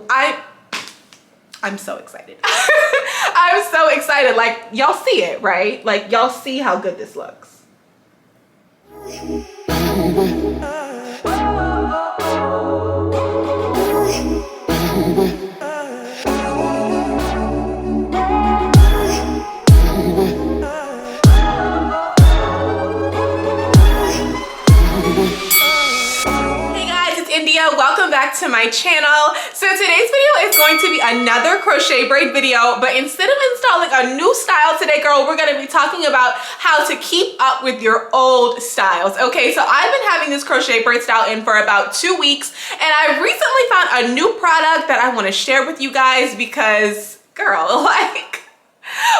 I'm so excited. I'm so excited. Like, y'all see it, right? Like, y'all see how good this looks. Welcome back to my channel. So today's video is going to be another crochet braid video, but instead of installing a new style today, girl, we're going to be talking about how to keep up with your old styles. Okay, so I've been having this crochet braid style in for about 2 weeks, and I recently found a new product that I want to share with you guys because, girl, like,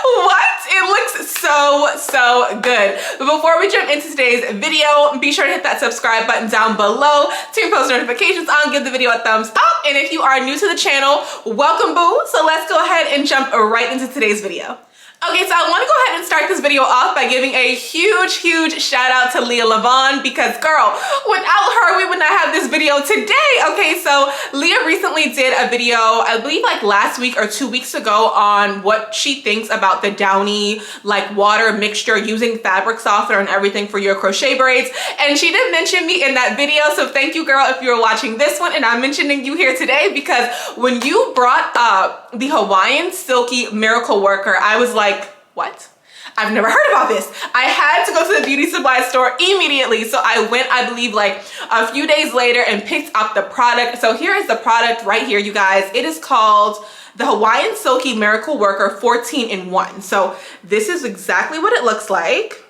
what? It looks so good. But before we jump into today's video, be sure to hit that subscribe button down below, turn post notifications on, give the video a thumbs up, and if you are new to the channel, welcome boo. So let's go ahead and jump right into today's video. Okay, so I want to go ahead and start this video off by giving a huge shout out to Leah Lavon because, girl, without her, we would not have this video today. Okay, so Leah recently did a video, I believe like last week or 2 weeks ago, on what she thinks about the Downy like water mixture using fabric softener and everything for your crochet braids. And she did mention me in that video, so thank you, girl, if you're watching this one, and I'm mentioning you here today because when you brought up the Hawaiian Silky Miracle Worker, I was like, what? I've never heard about this. I had to go to the beauty supply store immediately. So I went, I believe like a few days later, and picked up the product. So here is the product right here, you guys. It is called the Hawaiian Silky Miracle Worker 14-in-1. So this is exactly what it looks like.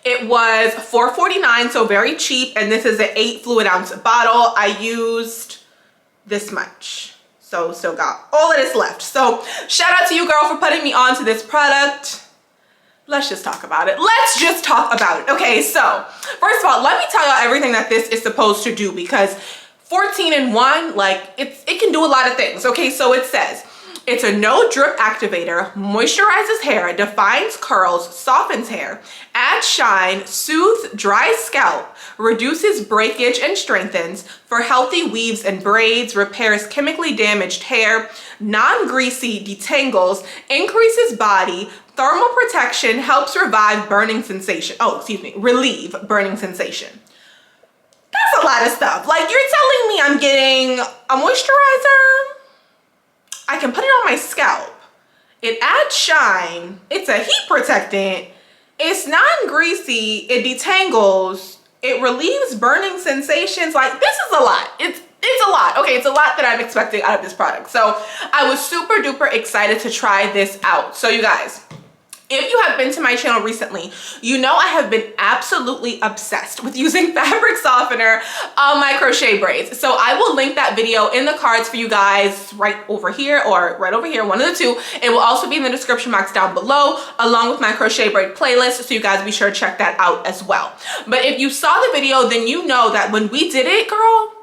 It was $4.49, so very cheap. And this is an 8 fluid ounce bottle. I used this much. So still got all of this left. So shout out to you, girl, for putting me on to this product. Let's just talk about it. Let's just talk about it. Okay, so first of all, let me tell y'all everything that this is supposed to do, because 14-in-1, like it can do a lot of things. Okay, so it says it's a no drip activator, moisturizes hair, defines curls, softens hair, adds shine, soothes dry scalp, reduces breakage and strengthens, for healthy weaves and braids, repairs chemically damaged hair, non-greasy, detangles, increases body, thermal protection, helps revive burning sensation. Oh, excuse me, relieve burning sensation. That's a lot of stuff. Like, you're telling me I'm getting a moisturizer, I can put it on my scalp, it adds shine, it's a heat protectant, it's non-greasy, it detangles, it relieves burning sensations. Like, this is a lot. It's a lot. Okay, it's a lot that I'm expecting out of this product. So I was super duper excited to try this out. So you guys, if you have been to my channel recently, you know I have been absolutely obsessed with using fabric softener on my crochet braids. So I will link that video in the cards for you guys right over here or right over here, one of the two. It will also be in the description box down below, along with my crochet braid playlist, so you guys be sure to check that out as well. But if you saw the video, then you know that when we did it, girl,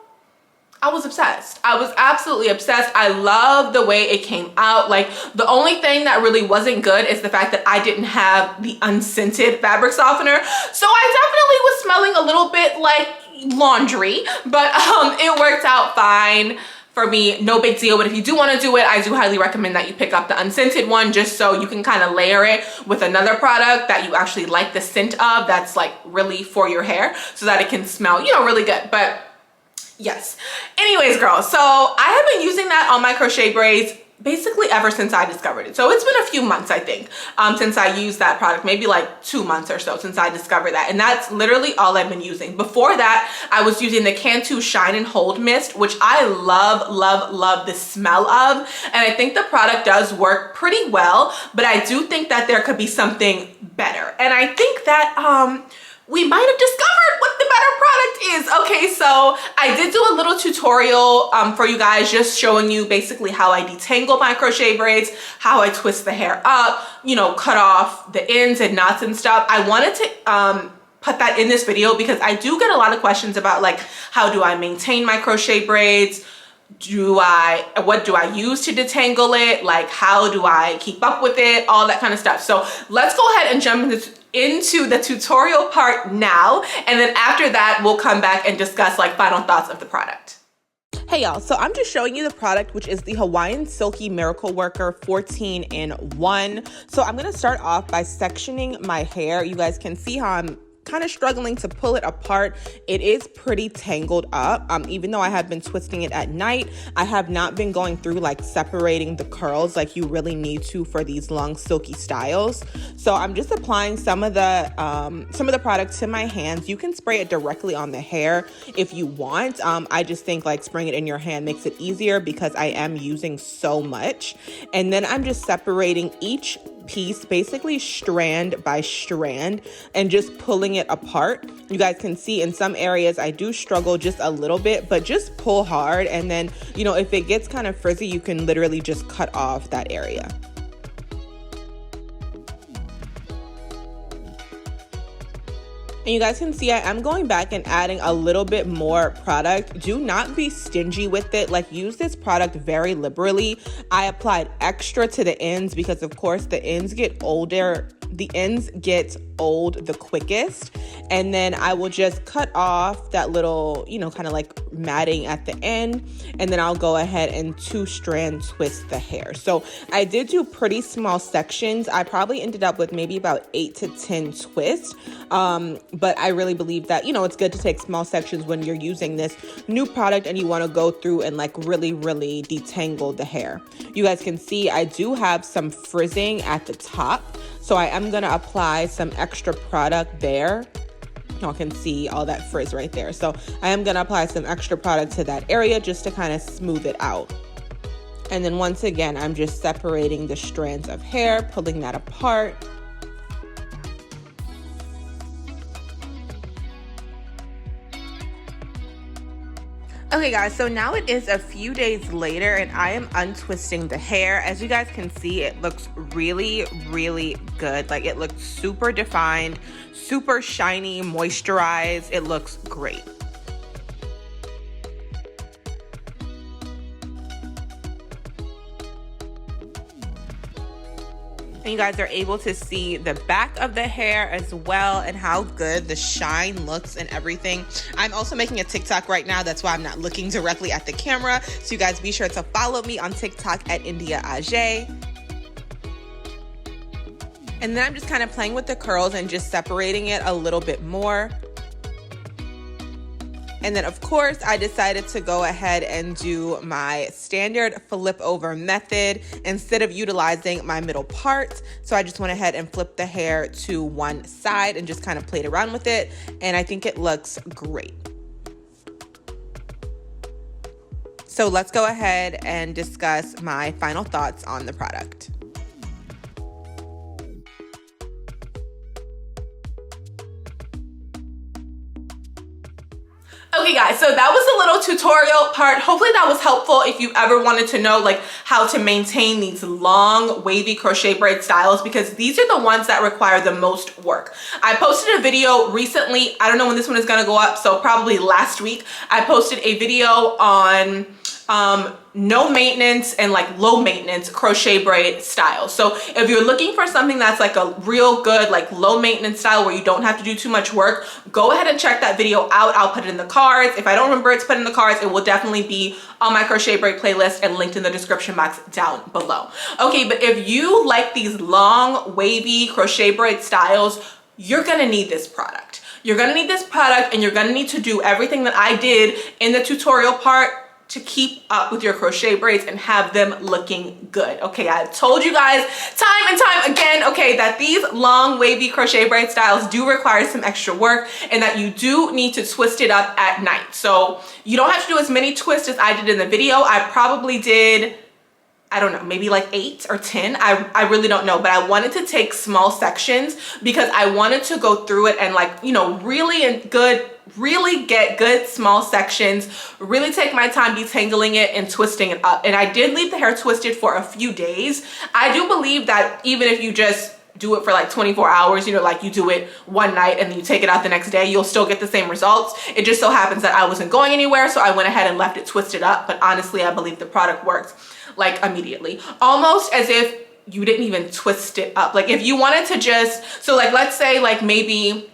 I was obsessed. I was absolutely obsessed. I love the way it came out. Like, the only thing that really wasn't good is the fact that I didn't have the unscented fabric softener. So I definitely was smelling a little bit like laundry, but it worked out fine for me. No big deal. But if you do want to do it, I do highly recommend that you pick up the unscented one, just so you can kind of layer it with another product that you actually like the scent of, that's like really for your hair, so that it can smell, you know, really good. But yes. Anyways, girl, so I have been using that on my crochet braids basically ever since I discovered it. So it's been a few months, I think, since I used that product, maybe like 2 months or so since I discovered that. And that's literally all I've been using. Before that, I was using the Cantu Shine and Hold Mist, which I love the smell of. And I think the product does work pretty well, but I do think that there could be something better. And I think that, we might have discovered what the better product is. Okay, so I did do a little tutorial for you guys, just showing you basically how I detangle my crochet braids, how I twist the hair up, you know, cut off the ends and knots and stuff. I wanted to put that in this video because I do get a lot of questions about, like, how do I maintain my crochet braids? What do I use to detangle it? Like, how do I keep up with it? All that kind of stuff. So let's go ahead and jump into the tutorial part now, and then after that we'll come back and discuss like final thoughts of the product. Hey Hey y'all, so I'm just showing you the product, which is the Hawaiian Silky Miracle Worker 14 in 1. So I'm gonna start off by sectioning my hair. You guys can see how I'm kind of struggling to pull it apart. It is pretty tangled up. Even though I have been twisting it at night, I have not been going through like separating the curls like you really need to for these long silky styles. So I'm just applying some of the product to my hands. You can spray it directly on the hair if you want. I just think like spraying it in your hand makes it easier because I am using so much. And then I'm just separating each piece, basically strand by strand, and just pulling it apart. You guys can see in some areas I do struggle just a little bit, but just pull hard, and then, you know, if it gets kind of frizzy, you can literally just cut off that area. And you guys can see I am going back and adding a little bit more product. Do not be stingy with it. Like, use this product very liberally. I applied extra to the ends because of course the ends get older. The ends get old the quickest. And then I will just cut off that little, you know, kind of like matting at the end. And then I'll go ahead and 2-strand twist the hair. So I did do pretty small sections. I probably ended up with maybe about 8 to 10 twists. But I really believe that, you know, it's good to take small sections when you're using this new product and you want to go through and like really detangle the hair. You guys can see I do have some frizzing at the top. So I am going to apply some extra product there. Y'all can see all that frizz right there. So I am going to apply some extra product to that area just to kind of smooth it out. And then once again, I'm just separating the strands of hair, pulling that apart. Okay guys, so now it is a few days later and I am untwisting the hair. As you guys can see, it looks really good. Like, it looks super defined, super shiny, moisturized. It looks great. And you guys are able to see the back of the hair as well and how good the shine looks and everything. I'm also making a TikTok right now. That's why I'm not looking directly at the camera. So you guys be sure to follow me on TikTok at India Ajay. And then I'm just kind of playing with the curls and just separating it a little bit more. And then of course I decided to go ahead and do my standard flip over method instead of utilizing my middle part. So I just went ahead and flipped the hair to one side and just kind of played around with it. And I think it looks great. So let's go ahead and discuss my final thoughts on the product. Okay guys, so that was a little tutorial part. Hopefully that was helpful if you ever wanted to know like how to maintain these long wavy crochet braid styles, because these are the ones that require the most work. I posted a video recently. I don't know when this one is going to go up, so probably last week. I posted a video on no maintenance and like low maintenance crochet braid styles. So if you're looking for something that's like a real good like low maintenance style where you don't have to do too much work, go ahead and check that video out. I'll put it in the cards. If I don't remember it to put in the cards, it will definitely be on my crochet braid playlist and linked in the description box down below. Okay, but if you like these long wavy crochet braid styles, you're gonna need this product. You're gonna need this product, and you're gonna need to do everything that I did in the tutorial part to keep up with your crochet braids and have them looking good. Okay, I've told you guys time and time again, okay, that these long wavy crochet braid styles do require some extra work and that you do need to twist it up at night. So you don't have to do as many twists as I did in the video. I probably did, I don't know, maybe like 8 or 10. I really don't know, but I wanted to take small sections because I wanted to go through it and like, you know, really get good small sections, really take my time detangling it and twisting it up. And I did leave the hair twisted for a few days. I do believe that even if you just do it for like 24 hours, you know, like you do it one night and then you take it out the next day, you'll still get the same results. It just so happens that I wasn't going anywhere, so I went ahead and left it twisted up. But honestly, I believe the product works like immediately, almost as if you didn't even twist it up. Like if you wanted to just, so like let's say like maybe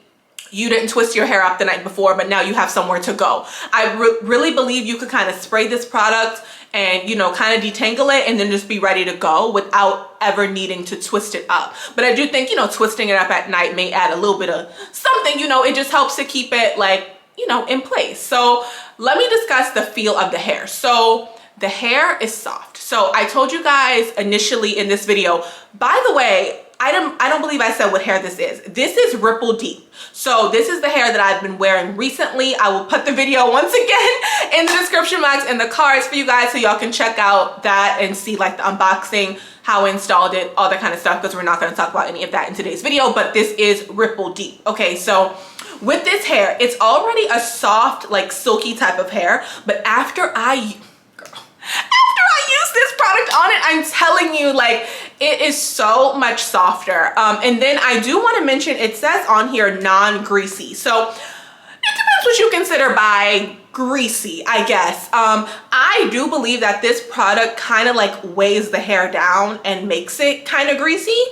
you didn't twist your hair up the night before, but now you have somewhere to go. I really believe you could kind of spray this product and, you know, kind of detangle it and then just be ready to go without ever needing to twist it up. But I do think, you know, twisting it up at night may add a little bit of something, you know, it just helps to keep it like, you know, in place. So let me discuss the feel of the hair. So the hair is soft. So I told you guys initially in this video, by the way, I don't believe I said what hair this is. This is Ripple Deep. So this is the hair that I've been wearing recently. I will put the video once again in the description box and the cards for you guys so y'all can check out that and see like the unboxing, how I installed it, all that kind of stuff, because we're not going to talk about any of that in today's video, but this is Ripple Deep. Okay, so with this hair, it's already a soft, like silky type of hair, but after I use this product on it, I'm telling you, like, it is so much softer. And then I do want to mention, it says on here non-greasy. So it depends what you consider by greasy, I guess. I do believe that this product kind of like weighs the hair down and makes it kind of greasy.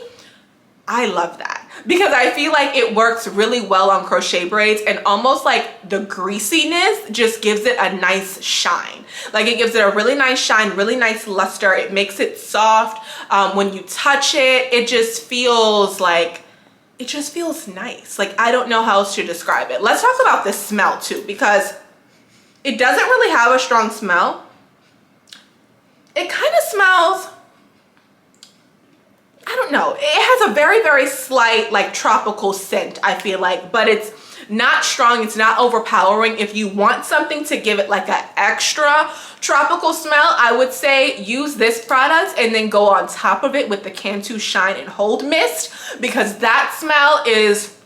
I love that because I feel like it works really well on crochet braids, and almost like the greasiness just gives it a nice shine. Like it gives it a really nice shine, really nice luster. It makes it soft. When you touch it, it just feels like, it just feels nice. Like I don't know how else to describe it. Let's talk about the smell too, because it doesn't really have a strong smell. It kind of smells, I don't know, it has a very, very slight like tropical scent, I feel like, but it's not strong, it's not overpowering. If you want something to give it like an extra tropical smell, I would say use this product and then go on top of it with the Cantu Shine and Hold Mist, because that smell is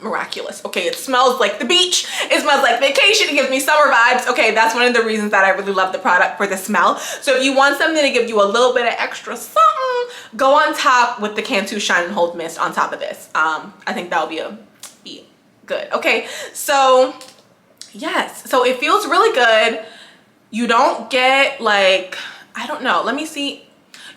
miraculous. Okay, it smells like the beach, it smells like vacation, it gives me summer vibes. Okay, that's one of the reasons that I really love the product, for the smell. So if you want something to give you a little bit of extra something, go on top with the Cantu Shine and Hold Mist on top of this. I think that'll be good. Okay, so yes, so it feels really good. You don't get like, I don't know, let me see.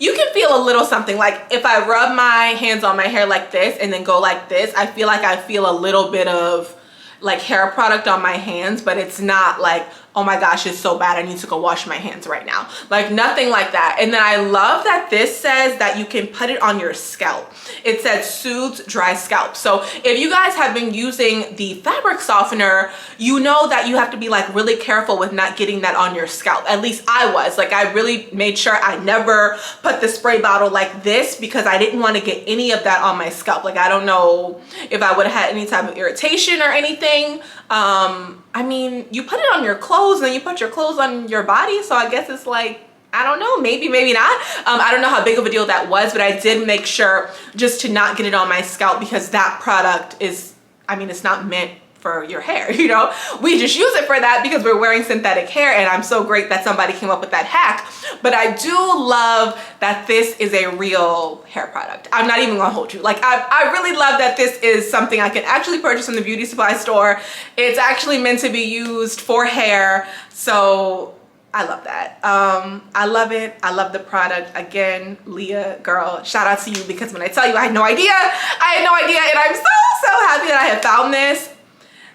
You can feel a little something, like if I rub my hands on my hair like this and then go like this, I feel like I feel a little bit of like hair product on my hands, but it's not like, oh my gosh, it's so bad, I need to go wash my hands right now. Like nothing like that. And then I love that this says that you can put it on your scalp. It says soothes dry scalp. So if you guys have been using the fabric softener, you know that you have to be like really careful with not getting that on your scalp. At least I was. Like I really made sure I never put the spray bottle like this, because I didn't want to get any of that on my scalp. Like I don't know if I would have had any type of irritation or anything. I mean, you put it on your clothes and you put your clothes on your body, so I guess it's like, I don't know, maybe not. I don't know how big of a deal that was, but I did make sure just to not get it on my scalp, because that product is, I mean, it's not meant for your hair, you know. We just use it for that because we're wearing synthetic hair, and I'm so great that somebody came up with that hack. But I do love that this is a real hair product. I'm not even gonna hold you. Like I really love that this is something I can actually purchase from the beauty supply store. It's actually meant to be used for hair, so I love that. I love it. I love the product. Again, Leah, girl, shout out to you, because when I tell you I had no idea, and I'm so happy that I have found this.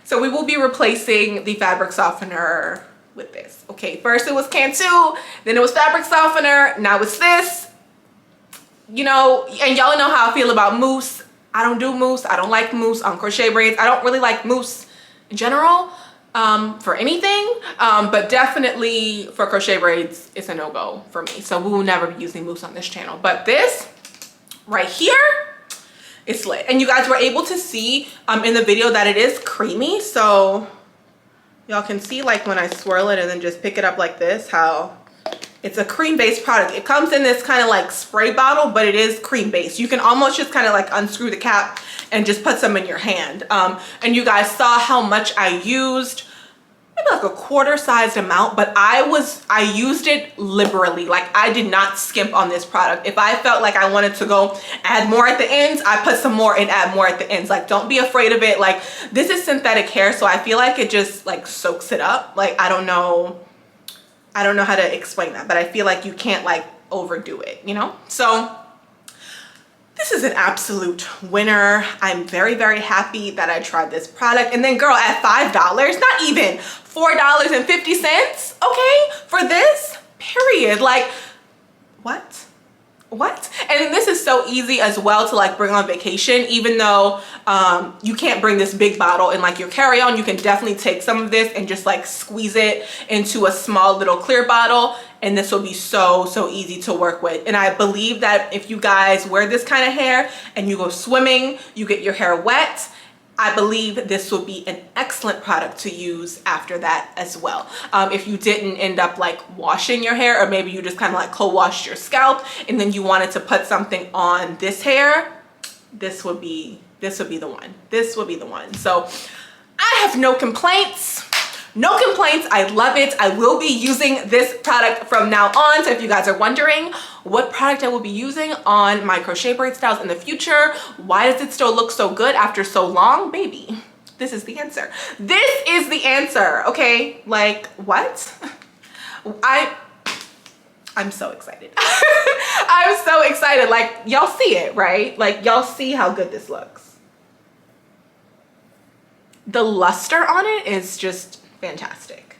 So we will be replacing the fabric softener with this. Okay, first it was Cantu, then it was fabric softener, now it's this. You know, and y'all know how I feel about mousse. I don't do mousse. I don't like mousse on crochet braids. I don't really like mousse in general for anything, but definitely for crochet braids, it's a no-go for me. So we will never be using mousse on this channel. But this right here, it's lit. And you guys were able to see in the video that it is creamy, so y'all can see like when I swirl it and then just pick it up like this, how it's a cream based product. It comes in this kind of like spray bottle, but it is cream based. You can almost just kind of like unscrew the cap and just put some in your hand. And you guys saw how much I used, maybe like a quarter sized amount, but I used it liberally. Like I did not skimp on this product. If I felt like I wanted to go add more at the ends, I put some more and add more at the ends. Like don't be afraid of it. Like this is synthetic hair, so I feel like it just like soaks it up. Like I don't know how to explain that, but I feel like you can't like overdo it, you know? So This is an absolute winner. I'm very, very happy that I tried this product. And then girl, at $5, not even $4.50, okay, for this, period. Like, what? And this is so easy as well to like bring on vacation. Even though you can't bring this big bottle in like your carry-on, you can definitely take some of this and just like squeeze it into a small little clear bottle, and this will be so easy to work with. And I believe that if you guys wear this kind of hair and you go swimming, you get your hair wet, I believe this will be an excellent product to use after that as well. If you didn't end up like washing your hair, or maybe you just kind of like co-washed your scalp and then you wanted to put something on this hair, this would be the one. This would be the one. So I have no complaints. No complaints. I love it. I will be using this product from now on. So if you guys are wondering what product I will be using on my crochet braid styles in the future, why does it still look so good after so long, baby, this is the answer. This is the answer. Okay, like what? I'm so excited. I'm so excited. Like, y'all see it, right? Like, y'all see how good this looks. The luster on it is just fantastic.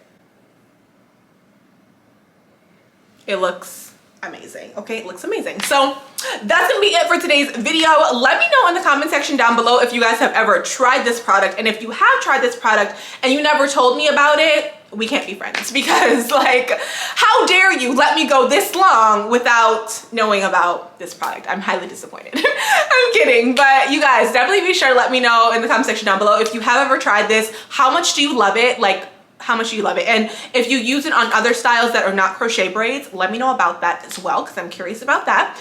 It looks amazing. Okay, it looks amazing. So that's gonna be it for today's video. Let me know in the comment section down below if you guys have ever tried this product, and if you have tried this product and you never told me about it, we can't be friends, because like, how dare you let me go this long without knowing about this product? I'm highly disappointed. I'm kidding, but you guys definitely be sure to let me know in the comment section down below if you have ever tried this. How much do you love it? Like, how much do you love it? And if you use it on other styles that are not crochet braids, let me know about that as well, because I'm curious about that.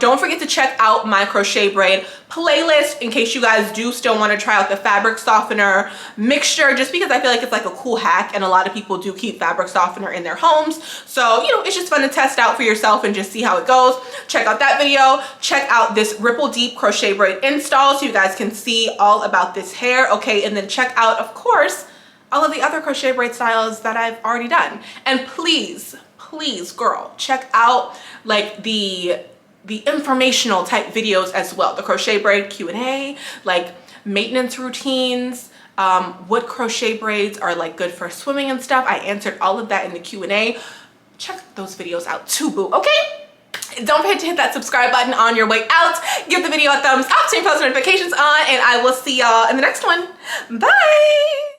Don't forget to check out my crochet braid playlist in case you guys do still want to try out the fabric softener mixture, just because I feel like it's like a cool hack, and a lot of people do keep fabric softener in their homes. So, you know, it's just fun to test out for yourself and just see how it goes. Check out that video. Check out this Ripple Deep crochet braid install so you guys can see all about this hair, okay? And then check out, of course, all of the other crochet braid styles that I've already done. And please, girl, check out like the informational type videos as well. The crochet braid Q&A, like maintenance routines, what crochet braids are like good for swimming and stuff. I answered all of that in the Q&A. Check those videos out too, boo, okay? Don't forget to hit that subscribe button on your way out. Give the video a thumbs up, turn post notifications on, and I will see y'all in the next one. Bye.